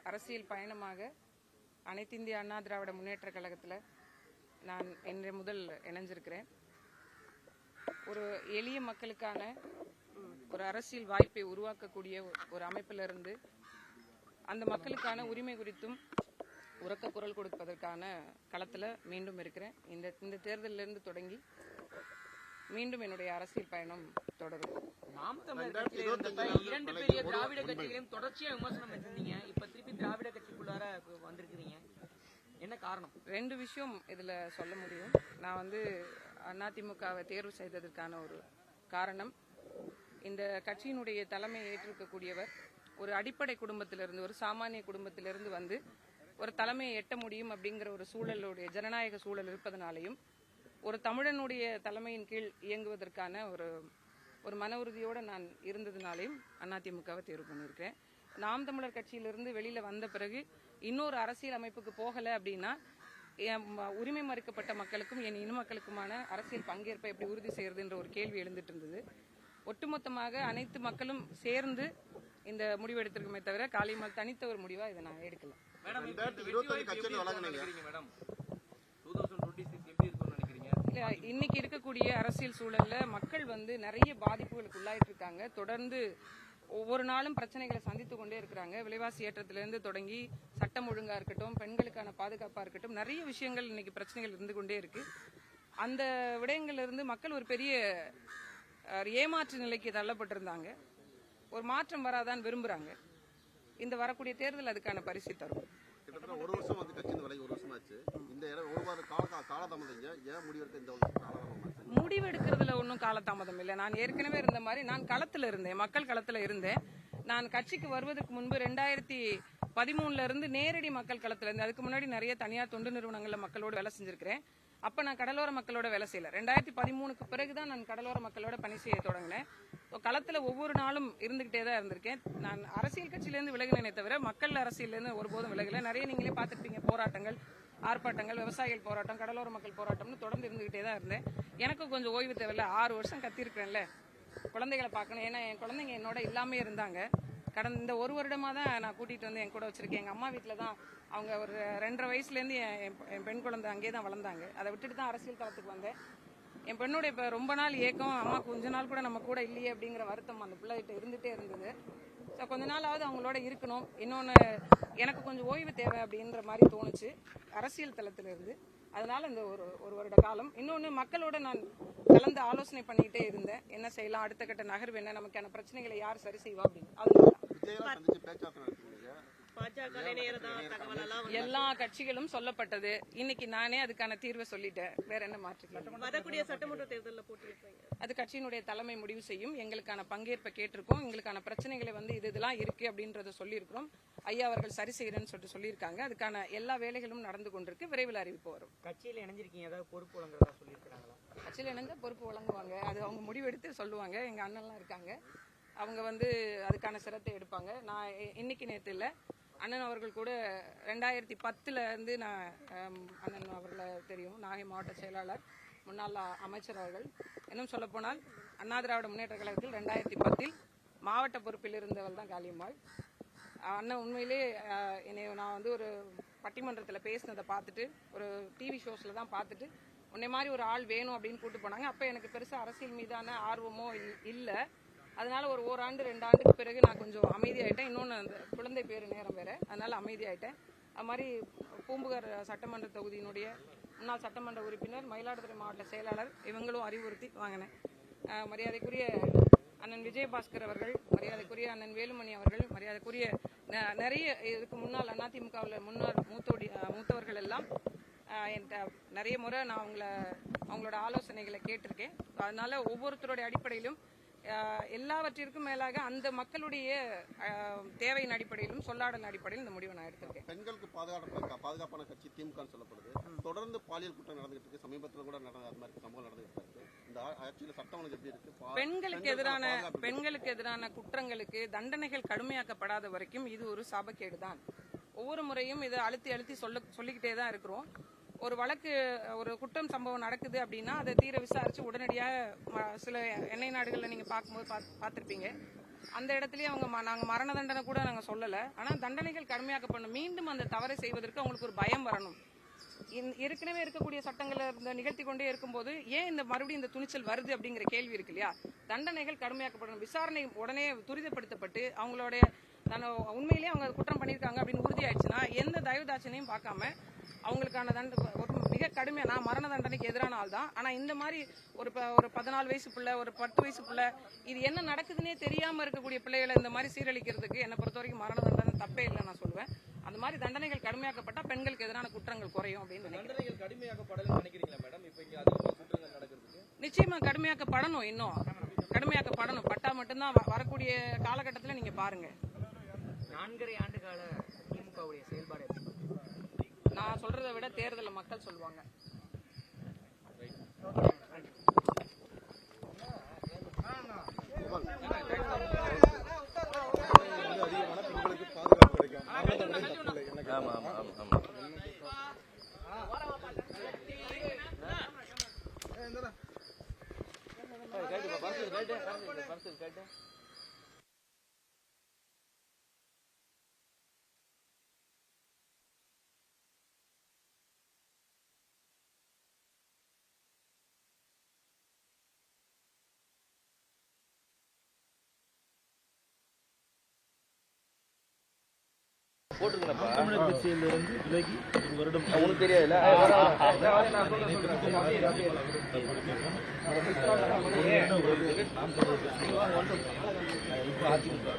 அரசியல் பயணமாக அனைத்து இந்திய அண்ணா திராவிட முன்னேற்ற கழகத்தில் நான் இன்று முதல் இணைஞ்சிருக்கிறேன். ஒரு எளிய மக்களுக்கான ஒரு அரசியல் வாய்ப்பை உருவாக்கக்கூடிய ஒரு அமைப்பிலிருந்து அந்த மக்களுக்கான உரிமை குறித்தும் உரக்க குரல் கொடுப்பதற்கான களத்தில் மீண்டும் இருக்கிறேன். இந்த தேர்தலிலிருந்து தொடங்கி மீண்டும் என்னுடைய அரசியல் பயணம் தொடரும். நாம் தமிழர் கட்சியில இரண்டு பெரிய திராவிட கட்சிகளையும் தொடர்ச்சியா விமர்சனம் பண்ணிருந்தீங்க. இப்ப திருப்பி திராவிட கட்சிக்குள்ளார வந்திருக்கிறீங்க, என்ன காரணம்? ரெண்டு விஷயம் இதுல சொல்ல முடியும். நான் அதிமுகவை தேர்வு செய்ததற்கான ஒரு காரணம், இந்த கட்சியினுடைய தலைமையை ஏற்றிருக்கக்கூடியவர் ஒரு அடிப்படை குடும்பத்திலிருந்து, ஒரு சாமானிய குடும்பத்திலிருந்து வந்து ஒரு தலைமையை எட்ட முடியும் அப்படிங்கிற ஒரு சூழலுடைய ஜனநாயக சூழல் இருப்பதனாலையும், ஒரு தமிழனுடைய தலைமையின் கீழ் இயங்குவதற்கான ஒரு மன உறுதியோடு நான் இருந்ததுனாலையும் அதிமுகவை தேர்வு பண்ணியிருக்கேன். நாம் தமிழர் கட்சியிலிருந்து வெளியில வந்த பிறகு இன்னொரு அரசியல் அமைப்புக்கு போகலை அப்படின்னா உரிமை மறுக்கப்பட்ட மக்களுக்கும் என் இன மக்களுக்குமான அரசியல் பங்கேற்பை எப்படி உறுதி செய்யறதுன்ற ஒரு கேள்வி எழுந்துட்டு இருந்தது. ஒட்டுமொத்தமாக அனைத்து மக்களும் சேர்ந்து இந்த முடிவு எடுத்திருக்குமே தவிர காளியம்மாள் தனித்த ஒரு முடிவா இதை நான் எடுக்கல. இன்னைக்கு இருக்கக்கூடிய அரசியல் சூழல்ல மக்கள் நிறைய பாதிப்புகளுக்கு உள்ளாயிட்டு இருக்காங்க. தொடர்ந்து ஒவ்வொரு நாளும் பிரச்சனைகளை சந்தித்து கொண்டே இருக்கிறாங்க. விலைவாசி ஏற்றத்திலிருந்து தொடங்கி சட்டம் ஒழுங்கா இருக்கட்டும், பெண்களுக்கான பாதுகாப்பா இருக்கட்டும், நிறைய விஷயங்கள் இன்னைக்கு பிரச்சனைகள் இருந்து கொண்டே இருக்கு. அந்த விடயங்கள்ல இருந்து மக்கள் ஒரு பெரிய ஏமாற்று நிலைக்கு தள்ளப்பட்டிருந்தாங்க. ஒரு மாற்றம் வராதான் விரும்புறாங்க. இந்த வரக்கூடிய தேர்தல் அதுக்கான பரிசு தரும். ஒரு வருஷம் கட்சி விலகி ஒரு வருஷம் ஆச்சு. இந்த ஒரு வார காலதாமதம் ஏன் முடிவெடுக்கிறதுல ஒன்றும் காலதாமதம் இல்லை. நான் ஏற்கனவே இருந்த மாதிரி நான் களத்துல இருந்தேன், மக்கள் களத்துல இருந்தேன். நான் கட்சிக்கு வருவதற்கு முன்பு 2013 இருந்து நேரடி மக்கள் களத்துல இருந்தேன். அதுக்கு முன்னாடி நிறைய தனியார் தொண்டு நிறுவனங்கள்ல மக்களோட வேலை செஞ்சிருக்கிறேன். அப்ப நான் கடலோர மக்களோட வேலை செய்யல. 2013க்கு பிறகுதான் நான் கடலோர மக்களோட பணி செய்ய தொடங்கினேன். களத்துல ஒவ்வொரு நாளும் இருந்துகிட்டே தான் இருந்திருக்கேன். நான் அரசியல் கட்சியிலிருந்து விலகினே தவிர மக்கள் அரசியலிருந்து ஒருபோதும் விலகல. நிறைய நீங்களே பார்த்துருப்பீங்க, போராட்டங்கள், ஆர்ப்பாட்டங்கள், விவசாயிகள் போராட்டம், கடலோர மக்கள் போராட்டம்னு தொடர்ந்து இருந்துகிட்டே தான் இருந்தேன். எனக்கும் கொஞ்சம் ஓய்வு தேவையில்ல. 6 வருஷம் கத்திருக்கிறேன்ல, குழந்தைகளை பார்க்கணும். ஏன்னா என் குழந்தைங்க என்னோட இல்லாமே இருந்தாங்க. கடந்த இந்த ஒரு வருடமா தான் நான் கூட்டிட்டு வந்து என் கூட வச்சிருக்கேன். எங்க அம்மா வீட்டுல தான் அவங்க ஒரு 2.5 வயசுலேருந்து என் பெண் குழந்தை அங்கேயே தான் வளர்ந்தாங்க. அதை விட்டுட்டு தான் அரசியல் களத்துக்கு வந்தேன். என் பெண்ணோட இப்போ ரொம்ப நாள் ஏக்கம், அம்மா கொஞ்ச நாள் கூட நம்ம கூட இல்லையே அப்படிங்கிற வருத்தம் அந்த பிள்ளைகிட்ட இருந்துகிட்டே இருந்தது. ஸோ கொஞ்ச நாளாவது அவங்களோட இருக்கணும். இன்னொன்று எனக்கு கொஞ்சம் ஓய்வு தேவை அப்படின்ற மாதிரி தோணுச்சு அரசியல் தளத்தில் இருந்து. அதனால இந்த ஒரு வருட காலம் இன்னொன்று மக்களோட நான் கலந்து ஆலோசனை பண்ணிக்கிட்டே இருந்தேன். என்ன செய்யலாம், அடுத்த கட்ட நகர்வு என்ன, நமக்கான பிரச்சனைகளை யார் சரி செய்வா அப்படின்னு. எல்லா கட்சிகளும் சொல்லப்பட்டது. இன்னைக்கு நானே அதுக்கான தீர்வை சொல்லிட்டேன். வேற என்ன மாற்றிக்கலாம்? வரக்கூடிய சட்டமன்ற தேர்தலில் போட்டிருக்கீங்க, அது கட்சியினுடைய தலைமை முடிவு செய்யும். எங்களுக்கான பங்கேற்பை கேட்டிருக்கோம். எங்களுக்கான பிரச்சனைகளை இதெல்லாம் இருக்கு அப்படின்றத சொல்லியிருக்கிறோம். ஐயா அவர்கள் சரி செய்யறேன்னு சொல்லியிருக்காங்க. அதுக்கான எல்லா வேலைகளும் நடந்து கொண்டிருக்கு. விரைவில் அறிவிப்பு வரும். கட்சியில் இணைஞ்சிருக்கீங்க, ஏதாவது பொறுப்பு வழங்குறதா சொல்லியிருக்காங்களா? கட்சியில் இணைஞ்சா பொறுப்பு வழங்குவாங்க. அது அவங்க முடிவெடுத்து சொல்லுவாங்க. எங்க அண்ணன்லாம் இருக்காங்க, அவங்க அதுக்கான சிரத்தை எடுப்பாங்க. நான் இன்னைக்கு நேற்று இல்லை, அண்ணன் அவர்கள் கூட 2010 இருந்து நான் அண்ணன் அவர்களை தெரியும், நாகை மாவட்ட செயலாளர், முன்னாள் அமைச்சர் அவர்கள். இன்னும் சொல்ல போனால் அண்ணா திராவிட முன்னேற்ற கழகத்தில் 2010 மாவட்ட பொறுப்பில் இருந்தவள் தான் காளியம்மாள். அண்ணன் உண்மையிலே என்னை நான் ஒரு பட்டிமன்றத்தில் பேசினதை பார்த்துட்டு, ஒரு டிவி ஷோஸில் தான் பார்த்துட்டு, உன்னை மாதிரி ஒரு ஆள் வேணும் அப்படின்னு கூப்பிட்டு போனாங்க. அப்போ எனக்கு பெருசாக அரசியல் மீதான ஆர்வமோ இல்லை. அதனால ஒரு ஓராண்டு 2 ஆண்டுக்கு பிறகு நான் கொஞ்சம் அமைதியாயிட்டேன். இன்னொன்று அந்த குழந்தை பேரு நேரம் வேற, அதனால அமைதியாயிட்டேன். அது மாதிரி பூம்புகார் சட்டமன்ற தொகுதியினுடைய முன்னாள் சட்டமன்ற உறுப்பினர், மயிலாடுதுறை மாவட்ட செயலாளர், இவங்களும் அறிவுறுத்தி வாங்கினேன். மரியாதைக்குரிய அண்ணன் விஜயபாஸ்கர் அவர்கள், மரியாதைக்குரிய அண்ணன் வேலுமணி அவர்கள், மரியாதைக்குரிய நிறைய இதுக்கு முன்னாள் அதிமுகவில் முன்னாள் மூத்தவர்கள் எல்லாம் நிறைய முறை நான் அவங்களோட ஆலோசனைகளை கேட்டிருக்கேன். அதனால ஒவ்வொருத்தருடைய அடிப்படையிலும் எல்லாவற்றிற்கும் மேலாக அந்த மக்களுடைய தேவையின் அடிப்படையிலும் சொல்லாடல் அடிப்படையில் இந்த முடிவை நான் எடுத்திருக்கேன். பெண்களுக்கு பாதுகாப்பான கட்சி திமுக சொல்லப்படுது. தொடர்ந்து பாலியல் குற்றம் நடந்துகிட்டு இருக்கு. சமீபத்தில் கூட அது மாதிரி சம்பவம் நடந்துகிட்டு இருக்கு. இந்த ஆட்சியில் சட்டம் எப்படி இருக்கு? பெண்களுக்கு எதிரான குற்றங்களுக்கு தண்டனைகள் கடுமையாக்கப்படாத வரைக்கும் இது ஒரு சாபக்கேடுதான். ஒவ்வொரு முறையும் இதை அழுத்தி சொல்லிக்கிட்டே தான் இருக்கிறோம். ஒரு வழக்கு, ஒரு குற்றம் சம்பவம் நடக்குது அப்படின்னா அதை தீர விசாரிச்சு உடனடியாக சில எண்ணெய் நாடுகளில் நீங்கள் பார்க்கும்போது பார்த்துருப்பீங்க, அந்த இடத்துலயே நாங்க மரண தண்டனை கூட நாங்க சொல்லல. ஆனா தண்டனைகள் கடுமையாக்கப்படணும். மீண்டும் அந்த தவறை செய்வதற்கு அவங்களுக்கு ஒரு பயம் வரணும். ஏற்கனவே இருக்கக்கூடிய சட்டங்களை நிகழ்த்தி கொண்டே இருக்கும்போது ஏன் இந்த மறுபடியும் இந்த துணிச்சல் வருது அப்படிங்கிற கேள்வி இருக்கு இல்லையா? தண்டனைகள் கடுமையாக்கப்படணும். விசாரணை உடனே துரிதப்படுத்தப்பட்டு அவங்களுடைய உண்மையிலேயே அவங்க குற்றம் பண்ணியிருக்காங்க அப்படின்னு உறுதியாயிடுச்சுன்னா எந்த தயவுதாட்சணையும் பார்க்காம அவங்களுக்கான ஒரு மிக கடுமையா, நான் மரண தண்டனைக்கு எதிரான ஆள் தான். ஆனா இந்த மாதிரி ஒரு 14 வயசு பிள்ளை, ஒரு 10 வயசு பிள்ளை, இது என்ன நடக்குதுன்னே தெரியாம இருக்கக்கூடிய பிள்ளைகளை இந்த மாதிரி சீரழிக்கிறதுக்கு என்னை பொறுத்த வரைக்கும் மரண தண்டனை தப்பே இல்லை நான் சொல்லுவேன். அந்த மாதிரி தண்டனைகள் கடுமையாக்கப்பட்டா பெண்களுக்கு எதிரான குற்றங்கள் குறையும் அப்படின்னு நினைக்கிறேன். நிச்சயமா கடுமையாக்கப்படணும், இன்னும் கடுமையாக்கப்படணும். பட்டா மட்டும்தான் வரக்கூடிய காலகட்டத்தில் நீங்க பாருங்க. 4.5 ஆண்டு கால திமுகவுடைய செயல்பாடு நான் சொல்றதை விட தேர்தலில் மக்கள் சொல்லுவாங்க. தமிழர் கட்சியிலிருந்து விலகி ஒரு வருடம் அவனுக்கு தெரியாதுல்ல. அதிமுக